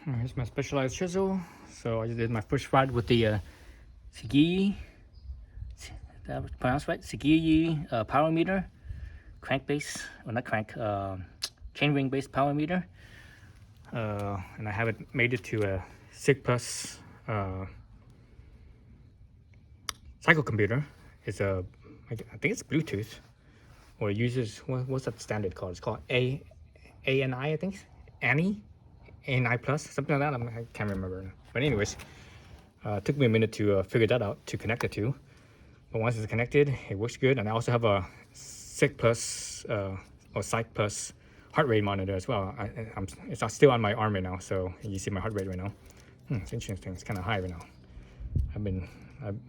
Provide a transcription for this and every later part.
Here's my specialized chisel. So I just did my first ride with the Sigeyi, that was pronounced right? Sigeyi power meter, crank base, or not crank, chain ring based power meter. And I haven't made it to a Cycplus cycle computer. It's I think it's Bluetooth, or it uses, what's that standard called? It's called ANI, I think. ANI plus, something like that. I can't remember. But anyways, it took me a minute to figure that out to connect it to. But once it's connected, it works good. And I also have a Cycplus or Cycplus heart rate monitor as well. It's still on my arm right now, so you see my heart rate right now. It's interesting. It's kind of high right now.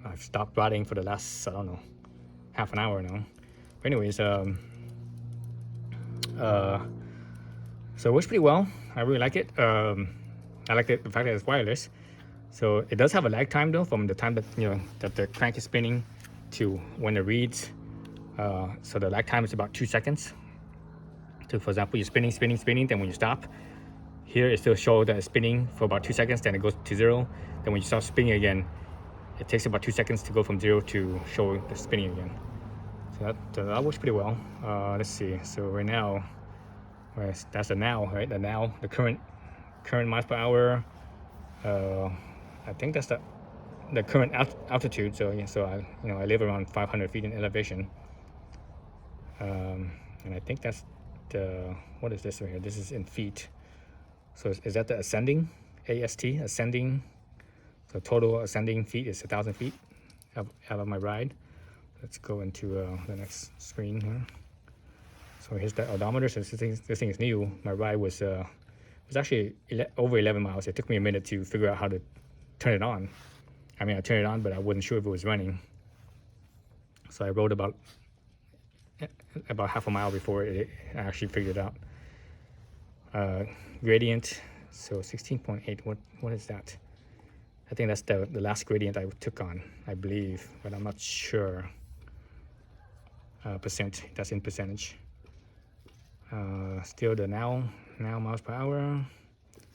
I've stopped riding for the last, I don't know, half an hour now. But anyways, so it works pretty well. I really like it. I like the fact that it's wireless. So it does have a lag time though, from the time that that the crank is spinning to when it reads. So the lag time is about 2 seconds. So for example, you're spinning, then when you stop, here it still shows that it's spinning for about 2 seconds, then it goes to 0. Then when you start spinning again, it takes about 2 seconds to go from 0 to show the spinning again. So that works pretty well. Let's see. So right now, that's the now, right? The current miles per hour. I think that's the current altitude. So yeah, so I live around 500 feet in elevation, and I think that's what is this right here? This is in feet. So is that the ascending? Ascending. So total ascending feet is 1,000 feet out of my ride. Let's go into the next screen here. So here's the odometer. So this thing is new. My ride was actually over 11 miles. It took me a minute to figure out how to turn it on. I mean, I turned it on, but I wasn't sure if it was running. So I rode about half a mile before I actually figured it out. Gradient, so 16.8. What is that? I think that's the last gradient I took on, I believe, but I'm not sure. Percent. That's in percentage. Still the now miles per hour.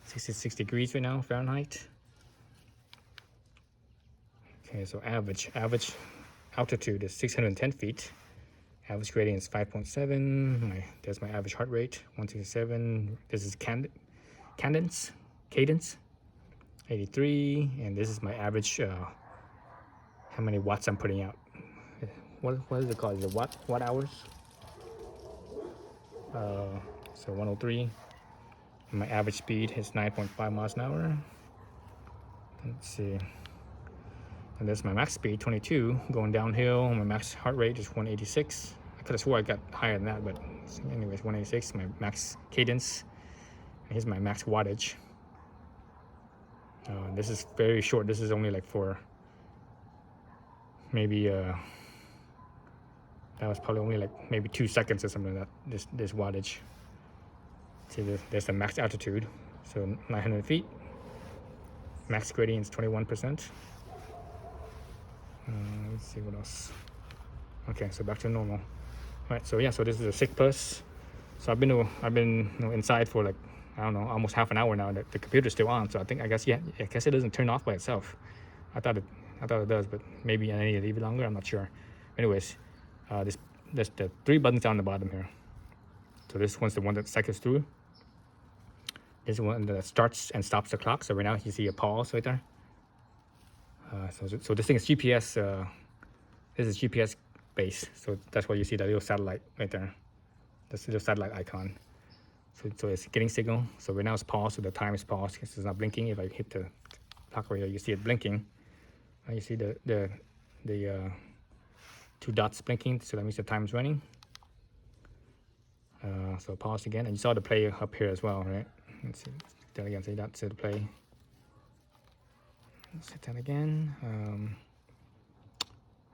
66 degrees right now, Fahrenheit. Okay, so average altitude is 610 feet. Average gradient is 5.7. There's my average heart rate, 167. This is cadence, 83. And this is my average, how many watts I'm putting out. What is it called? Is it watt hours? So 103. And my average speed is 9.5 miles an hour. Let's see. And that's my max speed, 22, going downhill. My max heart rate is 186. I could have swore I got higher than that, but anyways, 186, my max cadence. And here's my max wattage. This is very short. This is only like for maybe, that was probably only like maybe 2 seconds or something like that, this wattage. See, there's the max altitude, so 900 feet. Max gradient is 21%. Let's see what else. Okay, so back to normal. All right, so yeah, so this is a Cycplus. So I've been inside for like, I don't know, almost half an hour now. The computer's still on, so I guess it doesn't turn off by itself. I thought it does, but maybe I need to leave it longer. I'm not sure. Anyways, there's the 3 buttons down the bottom here. So this one's the one that cycles through. This one that starts and stops the clock. So right now you see a pause right there. So this thing is GPS. This is GPS based. So that's why you see that little satellite right there. This little satellite icon. So it's getting signal. So right now it's paused. So the time is paused. It's not blinking. If I hit the clock right here, you see it blinking. You see the 2 dots blinking. So that means the time is running. So pause again, and you saw the play up here as well, right? Let's see that again. See that's the play. Let's hit that again.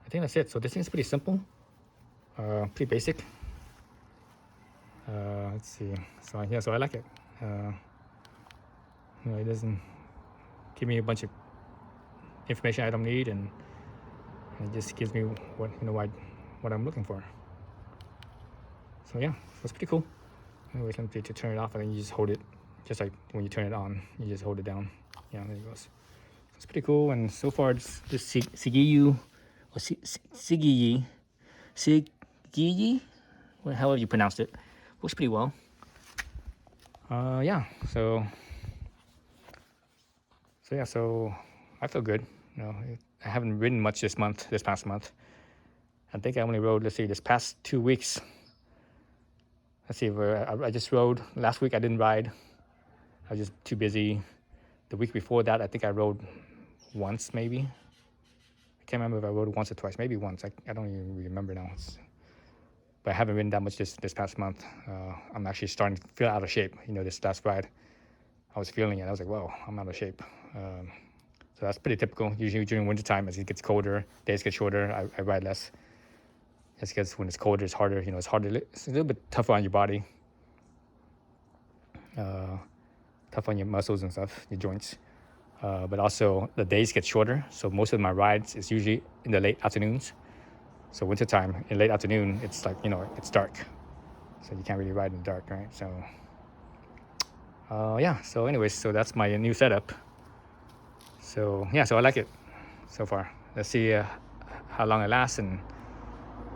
I think that's it. So this thing's pretty simple, pretty basic. Let's see. So yeah, so I like it. It doesn't give me a bunch of information I don't need, and it just gives me what I'm looking for. So yeah, so it's pretty cool. Anyways, let me to turn it off, and then you just hold it just like when you turn it on, you just hold it down. Yeah, there it goes. It's pretty cool. And so far, it's this Sigeyi or Sigeyi, however you pronounce it, works pretty well. Yeah. So yeah. So I feel good. You know, I haven't ridden much this past month. I think I only rode. Let's see, this past 2 weeks. Let's see, I just rode. Last week I didn't ride. I was just too busy. The week before that, I think I rode once, maybe. I can't remember if I rode once or twice. Maybe once. I don't even remember now. But I haven't ridden that much this past month. I'm actually starting to feel out of shape. You know, this last ride, I was feeling it. I was like, whoa, I'm out of shape. So that's pretty typical. Usually during wintertime, as it gets colder, days get shorter, I ride less. Just because when it's colder, it's harder. You know, it's harder. It's a little bit tougher on your body. Tough on your muscles and stuff, your joints. But also the days get shorter. So most of my rides is usually in the late afternoons. So wintertime, in late afternoon, it's like, you know, it's dark. So you can't really ride in the dark, right? So, yeah. So anyways, so that's my new setup. So yeah, so I like it so far. Let's see how long it lasts and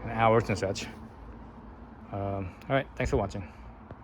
hours and such. All right, thanks for watching.